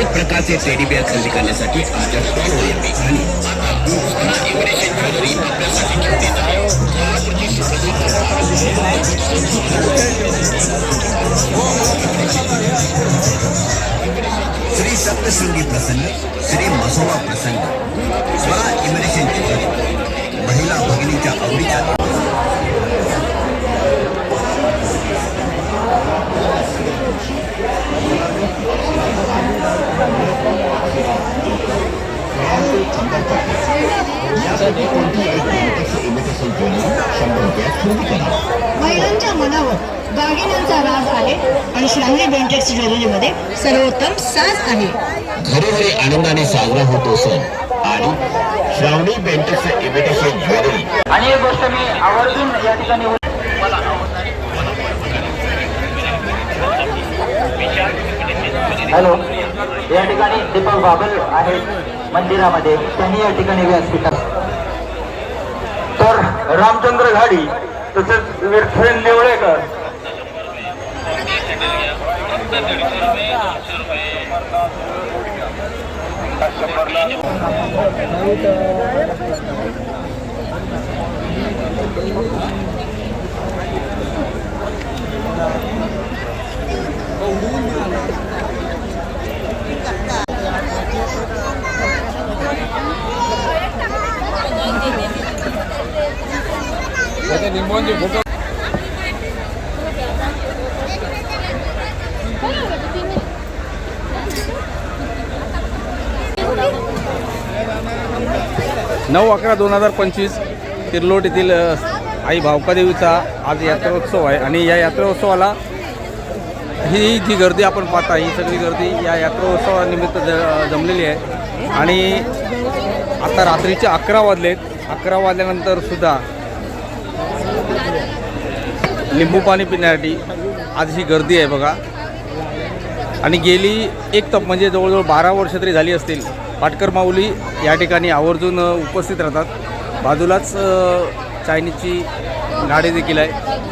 अनेक प्रकारचे teddy bear खरेदी करण्यासाठी आमच्या स्टॉलवर या आणि ज्वेलरी आपल्यासाठी घेऊन येत आहे. श्री सप्तशृंगी प्रसन्न, श्री मसोबा प्रसन्न, स्वरा इमिटेशन ज्वेलरी, महिला भगिनीच्या आवडीच्या महिलांच्या मनावर दागिन्यांचा राज आहे आणि श्रावणी बेंटेक्स ज्वेलरीमध्ये सर्वोत्तम साज आहे. घरोघरी आनंदाने साजरा होतो सण आणि श्रावणी बेंटेक्स इमिटेशन ज्वेलरी. आणि एक गोष्ट मी आवर्जून या ठिकाणी हॅलो, या ठिकाणी दीपक बाबल आहेत मंदिरामध्ये, त्यांनी या ठिकाणी व्यासपीठ. तर रामचंद्र घाडी तसेच विठ्ठल निवळेकर फोटो 9/11/2025 तिर्लोट येथील आई भावकादेवीचा आज यात्रोत्सव आहे आणि या यात्रोत्सवाला ही जी गर्दी आपण पाहता, ही सगळी गर्दी या यात्रोत्सवानिमित्त जमलेली आहे. आणि आता रात्रीचे 11 वाजलेत. 11 वाजल्यानंतर सुद्धा लिंबू पाणी पिण्यासाठी आज ही गर्दी आहे बघा. आणि गेली एक तप म्हणजे जवळजवळ 12 वर्ष तरी झाली असतील, पाटकर माऊली या ठिकाणी आवर्जून उपस्थित राहतात. बाजूलाच चायनीजची गाडी देखील आहे.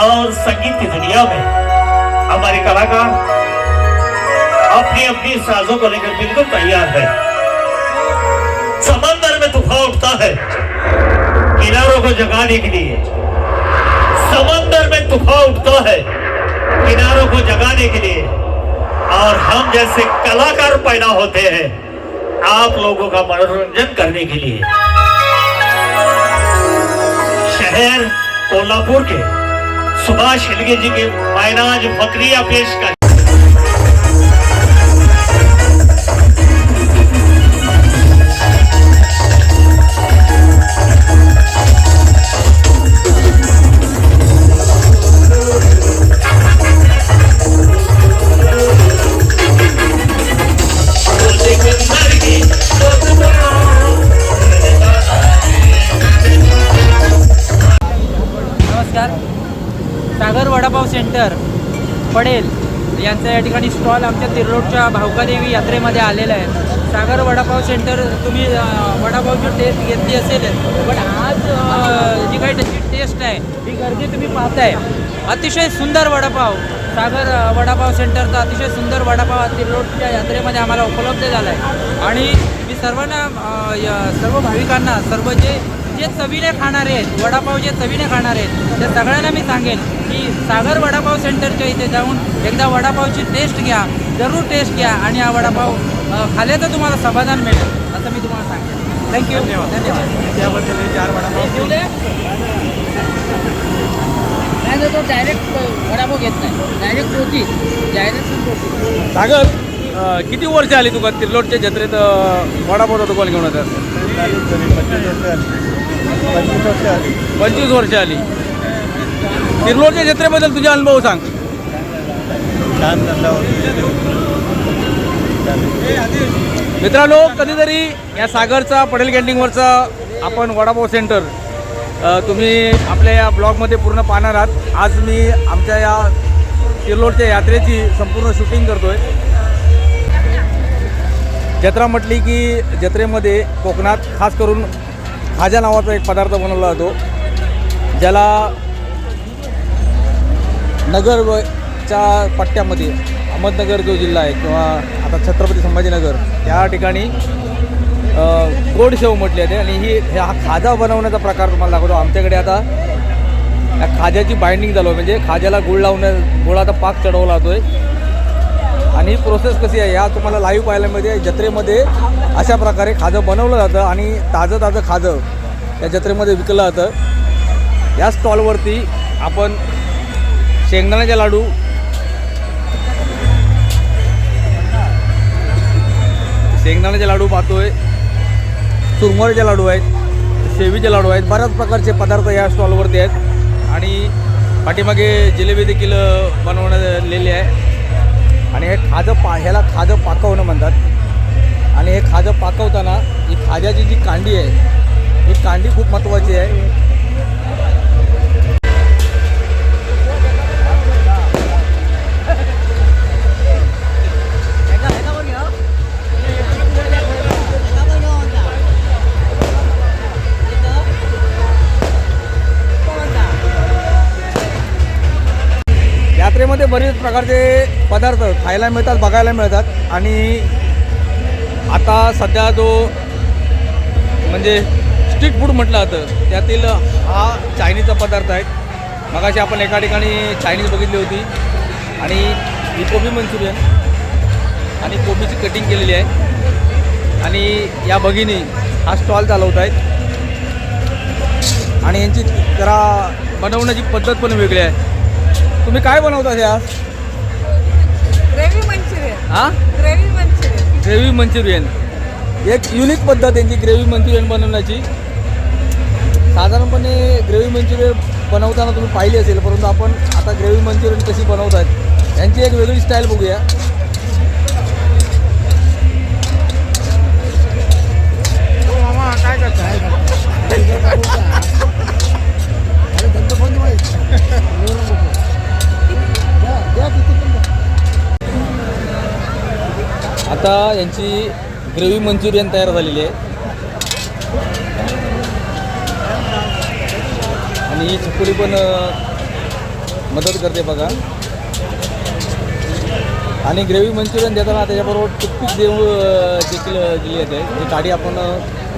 और संगीत की दुनिया में हमारे कलाकार अपनी अपनी साजों को लेकर बिल्कुल तैयार है। समंदर में तूफान उठता है किनारों को जगाने के लिए, समंदर में तूफान उठता है किनारों को जगाने के लिए, और हम जैसे कलाकार पैदा होते हैं आप लोगों का मनोरंजन करने के लिए। शहर कोल्हापुर के सुभाष हिलगे जी के मायनाज फकरिया पेश कर नमस्कार. सागर वडापाव सेंटर पडेल यांचा या ठिकाणी स्टॉल आमच्या तिरोडच्या भावकादेवी यात्रेमध्ये आलेला आहे. सागर वडापाव सेंटर तुम्ही वडापावची टेस्ट घेतली असेल, पण आज जी काही त्याची टेस्ट आहे ही गर्दी तुम्ही पाहताय. अतिशय सुंदर वडापाव सागर वडापाव सेंटरचा अतिशय सुंदर वडापाव तिरोडच्या यात्रेमध्ये आम्हाला उपलब्ध झाला आहे. आणि मी सर्वांना सर्व भाविकांना सर्व जे चवीने खाणारे आहेत, वडापाव जे चवीने खाणारे आहेत, त्या सगळ्यांना मी सांगेन की सागर वडापाव सेंटरच्या इथे जाऊन एकदा वडापावची टेस्ट घ्या, जरूर टेस्ट घ्या आणि हा वडापाव खाल्याचं तुम्हाला समाधान मिळेल असं मी तुम्हाला सांगेन. थँक्यू. धन्यवाद. त्याबद्दल 4 वडापाव नाही तो डायरेक्ट वडापाव घेत नाही, डायरेक्ट पोती डायरेक्ट. सागर किती वर्ष आली तुका तिर्लोडच्या जत्रेत वडापावचा दुकान घेऊन येतात? 25 वर्ष आली. तिर्लोडच्या जत्रेबद्दल तुझे अनुभव सांग. मित्रांनो, कधीतरी या सागरचा पडेल कॅन्टीनवरचा आपण वडापाव सेंटर तुम्ही आपल्या या ब्लॉगमध्ये पूर्ण पाहणार आहात. आज मी आमच्या या तिर्लोडच्या यात्रेची संपूर्ण शूटिंग करतो आहे. जत्रा म्हटली की जत्रेमध्ये कोकणात खास करून खाजा नावाचा एक पदार्थ बनवला जातो, ज्याला नगरच्या पट्ट्यामध्ये अहमदनगर जो जिल्हा आहे किंवा आता छत्रपती संभाजीनगर या ठिकाणी गोड शेव म्हटली जाते. आणि हा खाजा बनवण्याचा प्रकार तुम्हाला दाखवतो. आमच्याकडे आता या खाज्याची बाइंडिंग चालू आहे, म्हणजे खाज्याला गुळ गुळाचा पाक चढवला जातो आहे. आणि ही प्रोसेस कशी आहे या तुम्हाला लाईव्ह पाहायला मिळते. जत्रेमध्ये अशा प्रकारे खाजं बनवलं जातं आणि ताजं खाजं या जत्रेमध्ये विकलं जातं. या स्टॉलवरती आपण शेंगदाण्याचे लाडू, पाहतोय, चुरमुऱ्याचे लाडू आहेत, शेवीचे लाडू आहेत, बऱ्याच प्रकारचे पदार्थ या स्टॉलवरती आहेत. आणि पाठीमागे जिलेबी देखील बनवण्यात आहे. आणि हे ह्याला खाजं पाकवणं म्हणतात. आणि हे खाजं पाकवताना ही खाज्याची जी कांडी आहे ही कांडी खूप महत्त्वाची आहे. यात्रेमध्ये बरेच प्रकारचे पदार्थ खायला मिळतात, बघायला मिळतात. आणि आता सध्या जो म्हणजे स्ट्रीट फूड म्हटलं जातं त्यातील हा चायनीजचा पदार्थ आहे. मगाशी आपण एका ठिकाणी चायनीज बघितली होती आणि ही कोबी मंचुरियन आणि कोबीची कटिंग केलेली आहे. आणि या भगिनी हा स्टॉल चालवत आहेत आणि यांची जरा बनवण्याची पद्धत पण वेगळी आहे. तुम्ही काय बनवता या? Gravy Manchurian. हां, ग्रेव्ही मंचुरियन. एक युनिक पद्धत यांची ग्रेव्ही मंचुरियन बनवण्याची. साधारणपणे ग्रेव्ही मंचुरियन बनवताना तुम्ही पाहिली असेल, परंतु आपण आता ग्रेव्ही मंचुरियन कशी बनवतात यांची एक वेगळी स्टाईल बघूया. काय करता? आता यांची ग्रेव्ही मंचुरियन तयार झालेली आहे. आणि ही छकुली पण मदत करते बघा. आणि ग्रेव्ही मंचुरियन देताना त्याच्याबरोबर टूथपिक देखील दिली जाते. जी काडी आपण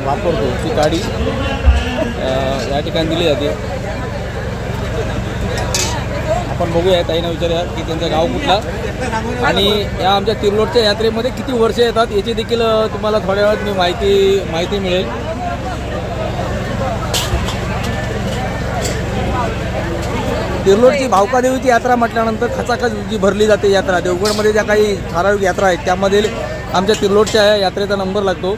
वापरतो ती काडी या ठिकाणी दिली जाते. आपण बघूया, ताईंना विचारूया की त्यांचं गाव कुठला आणि या आमच्या तिर्लोडच्या यात्रेमध्ये किती वर्ष येतात याची देखील तुम्हाला थोड्या वेळात मी माहिती मिळेल. तिरलोटची भावकादेवीची यात्रा म्हटल्यानंतर खचाखच जी भरली जाते यात्रा, देवगडमध्ये ज्या काही ठराविक यात्रा आहेत त्यामध्ये आमच्या तिरलोटच्या यात्रेचा नंबर लागतो.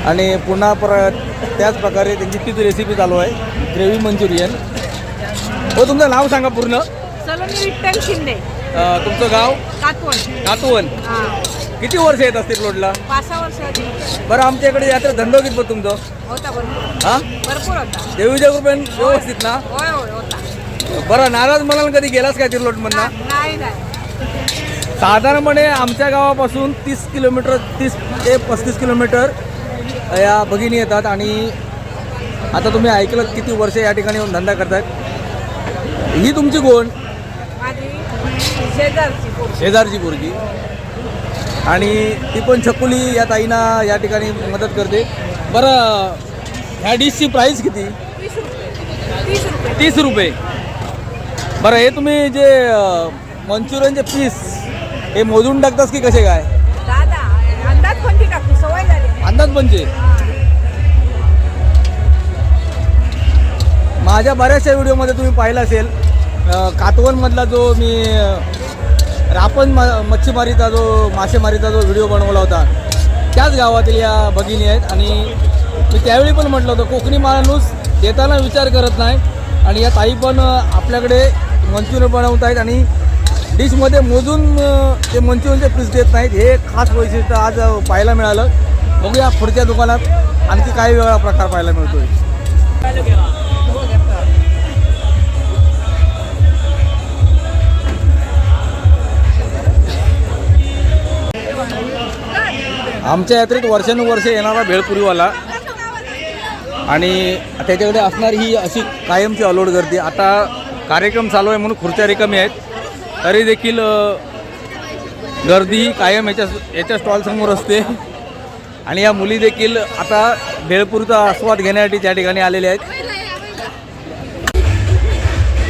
आणि पुन्हा परत त्याच प्रकारे त्यांची तीच रेसिपी चालू आहे, ग्रेव्ही मंचुरियन. हो, तुमचं नाव सांगा पूर्ण. सलोनी विठ्ठल शिंदे, तुमचं गाव? कातवण. कातवन. किती वर्ष येत असतील तिरलोटला? 5 वर्ष आधी बरं, आमच्या इकडे यात्रा धंदो किती पण तुमचं? होता भरपूर. हां, भरपूर होता. देवीच्या कृपेन व्यवस्थित ना? होय होय होता. बरं, नाराज म्हणाल कधी गेलास काय तिरलोटमधनं? नाही नाही. साधारणपणे आमच्या गावापासून 30 किलोमीटर, 30 ते 35 किलोमीटर या भगिनी येतात. आणि आता तुम्ही ऐकलं किती वर्ष या ठिकाणी येऊन धंदा करतात. ही तुमची कोण? माझी शेजारची पोरगी. शेजारची पोरगी. आणि ती पण छकुली या ताईंना या ठिकाणी मदत करते. बरं, ह्या डिशची प्राईस किती? 30 रुपये. 30 रुपये. 30 रुपये. बरं, हे तुम्ही जे मंचुरियनचे पीस हे मोजून टाकतास की कसे काय? दादा अंदाज कोणती टाकू, सवय झाली. अंदाज म्हणजे माझ्या बऱ्याचशा व्हिडिओमध्ये तुम्ही पाहिलं असेल, कातवनमधला जो मी रापण मच्छीमारीचा जो मासेमारीचा जो व्हिडिओ बनवला होता, त्याच गावातील या भगिनी आहेत. आणि मी त्यावेळी पण म्हटलं होतं, कोकणी माणूस देताना विचार करत नाही. आणि या ताई पण आपल्याकडे मंचुरियन बनवत आहेत आणि डिशमध्ये मोजून ते मंचुरियनचे पीस देत नाहीत. हे खास वैशिष्ट्य आज पाहायला मिळालं. बघूया पुढच्या दुकानात आणखी काही वेगळा प्रकार पाहायला मिळतोय. आमच्या यात्रेत वर्षानुवर्षे येणारा भेळपुरीवाला आणि त्याच्याकडे असणारी ही अशी कायमची अलोट गर्दी. आता कार्यक्रम चालू आहे म्हणून खुर्च्या रिकामी आहेत, तरी देखील गर्दी कायम याच्या स्टॉलसमोर असते. आणि या मुली देखील आता भेळपुरीचा आस्वाद घेण्यासाठी त्या ठिकाणी आलेल्या आहेत.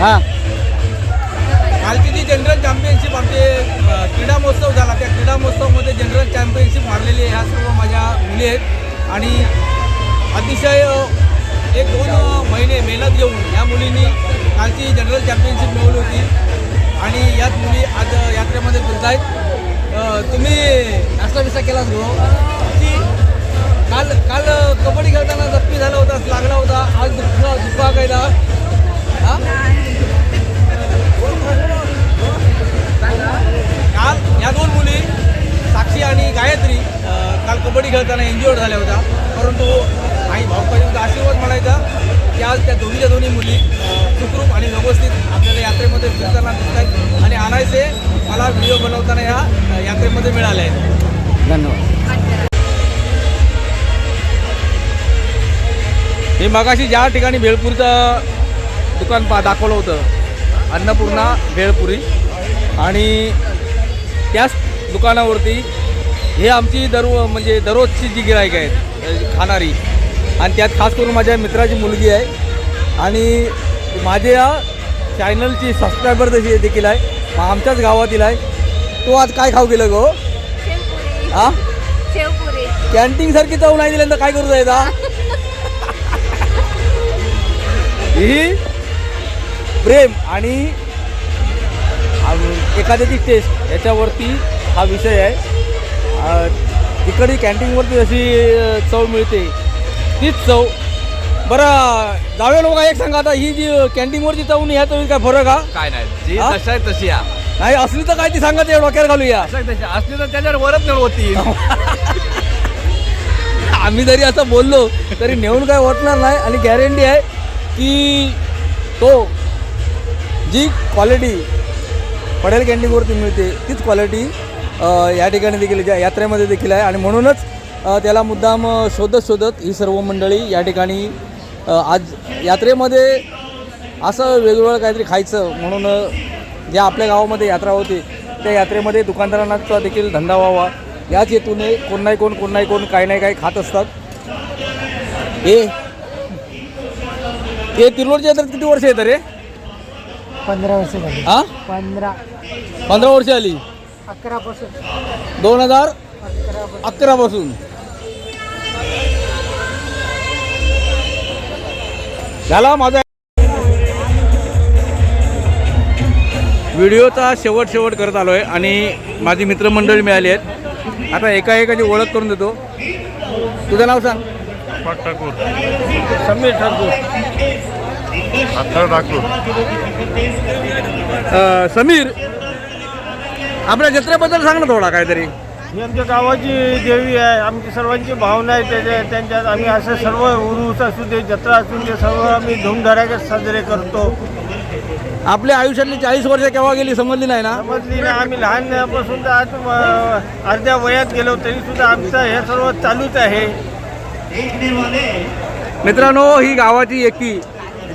हां, कालची जी जनरल चॅम्पियनशिप आमचे क्रीडा महोत्सव झाला, त्या क्रीडा महोत्सवामध्ये जनरल चॅम्पियनशिप मारलेली आहे. ह्या सर्व माझ्या मुली आहेत आणि अतिशय 1-2 महिने मेहनत घेऊन या मुलींनी कालची जनरल चॅम्पियनशिप मिळवली होती. आणि याच मुली आज यात्रेमध्ये फिरत आहेत. तुम्ही नाश्ता बिस्ता केलाच गो? काल कबड्डी खेळताना जखमी झाला होता, लागला होता, आज दुखा कायदा. हां, काल या 2 मुली साक्षी आणि गायत्री काल कबड्डी खेळताना इंज्युअर्ड झाल्या होत्या. परंतु आई भाऊकादेवीचा आशीर्वाद म्हणायचा की आज त्या दोन्ही मुली सुखरूप आणि व्यवस्थित आपल्याला यात्रेमध्ये फिरताना दिसत आहेत. आणि आणायचे मला व्हिडिओ बनवताना या यात्रेमध्ये मिळाले आहेत. धन्यवाद. मी मगाशी ज्या ठिकाणी भेळपुरीचं दुकान दाखवलं होतं, अन्नपूर्णा भेळपुरी, आणि त्याच दुकानावरती हे आमची म्हणजे दररोजची जी गिराईक आहेत खाणारी, आणि त्यात खास करून माझ्या मित्राची मुलगी आहे आणि माझ्या चॅनलची सबस्क्रायबर देखील आहे, आमच्याच गावातील आहे. तो आज काय खाऊ गेलं गो? हां, कॅन्टीनसारखी चव नाही दिल्यानंतर काय करू जायचा? ही प्रेम आणि एखाद्याची टेस्ट याच्यावरती हा विषय आहे. तिकडे कॅन्टीनवरती जशी चव मिळते तीच चव. बरं, जाऊया लोक एक सांगा, आता ही जी कॅन्टीनवरची चव नाही, ह्या चवीत काय फरक? हा, काय नाही, जी तशा आहे तशी या. नाही असली तर काय ती सांगा, ते डोक्यावर घालूया. असली तर त्याच्यावर वरच नाही होती. आम्ही जरी असं बोललो तरी नेऊन काय वाटणार नाही. आणि गॅरंटी आहे की तो जी क्वालिटी पडेल कॅन्टीनवरती मिळते तीच क्वालिटी या ठिकाणी देखील यात्रेमध्ये देखील आहे. आणि म्हणूनच त्याला मुद्दाम शोधत ही सर्व मंडळी या ठिकाणी आज यात्रेमध्ये असं वेगवेगळं काहीतरी खायचं म्हणून ज्या आपल्या गावामध्ये यात्रा होती त्या यात्रेमध्ये दुकानदारांचा देखील धंदा व्हावा याच हेतूने कोण नाही कोण काही नाही काही खात असतात. हे तिरलोडच्या यात्रेत किती वर्ष येतं रे? 15 वर्ष झाली. हां, 15 वर्ष आली. 11 पासून 2011 पासून झाला माझा. व्हिडिओचा शेवट करत आलो आहे आणि माझी मित्रमंडळी मिळाली आहेत. आता एकाची ओळख करून देतो. तुझं नाव सांग. समीर ठाकूर. समीर, आपल्या जत्रेबद्दल सांग ना थोडा काहीतरी. ही आमच्या गावाची देवी आहे, आमची सर्वांची भावना आहे त्यांच्यात. आम्ही असं सर्व उरूस असू दे, जत्रा असू दे, सर्व आम्ही धूमधडाक्यात साजरे करतो. आपल्या आयुष्यातली 40 वर्ष केव्हा गेली समजली नाही ना. समजली नाही. आम्ही लहानपणापासून तर आज अर्ध्या वयात गेलो तरी सुद्धा आमचं हे सर्व चालूच आहे. मित्रांनो, ही गावाची एकी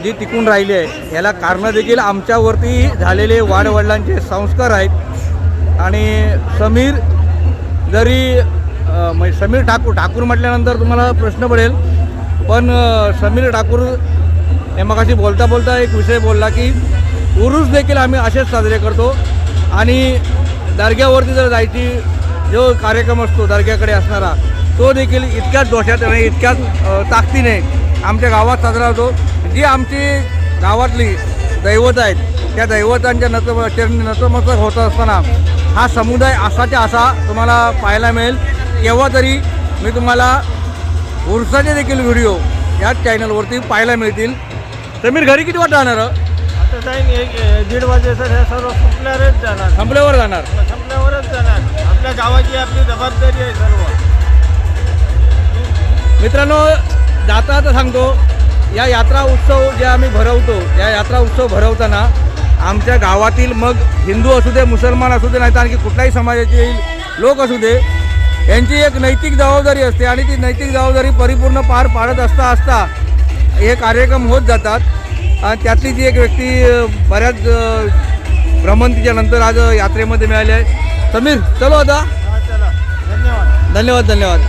जी टिकून राहिली आहे याला कारणं देखील आमच्यावरती झालेले वाडवडिलांचे संस्कार आहेत. आणि समीर जरी समीर ठाकूर म्हटल्यानंतर तुम्हाला प्रश्न पडेल, पण समीर ठाकूर हे मगाशी बोलता एक विषय बोलला की उरूस देखील आम्ही असेच साजरे करतो. आणि दर्ग्यावरती जर जायची जो कार्यक्रम असतो दर्ग्याकडे असणारा, तो देखील इतक्याच जोशात आणि इतक्याच ताकदीने आमच्या गावात साजरा होतो. जी आमची गावातली दैवत आहेत त्या दैवतांच्या नतमस्तक होत असताना हा समुदाय असाच्या असा तुम्हाला पाहायला मिळेल. केव्हा तरी मी तुम्हाला उरसाचे देखील व्हिडिओ याच चॅनलवरती पाहायला मिळतील. समीर, घरी किती वाजता जाणार? आता जाईन 1-1:30 वाजे सर. हे सर्व संपल्यावरच जाणार. संपल्यावरच जाणार. आपल्या गावाची आपली जबाबदारी आहे सर्व. मित्रांनो, जाता सांगतो, या यात्रा उत्सव जे आम्ही भरवतो, या यात्रा उत्सव भरवताना आमच्या गावातील मग हिंदू असू दे, मुसलमान असू दे, नाही तर आणखी कुठल्याही समाजाचे लोक असू दे, यांची एक नैतिक जबाबदारी असते. आणि ती नैतिक जबाबदारी परिपूर्ण पार पाडत असता हे कार्यक्रम होत जातात. आणि त्यातली जी एक व्यक्ती बऱ्याच भ्रमंतीच्या नंतर आज यात्रेमध्ये मिळाली आहे. समीर, चलो आता. चला, धन्यवाद. धन्यवाद.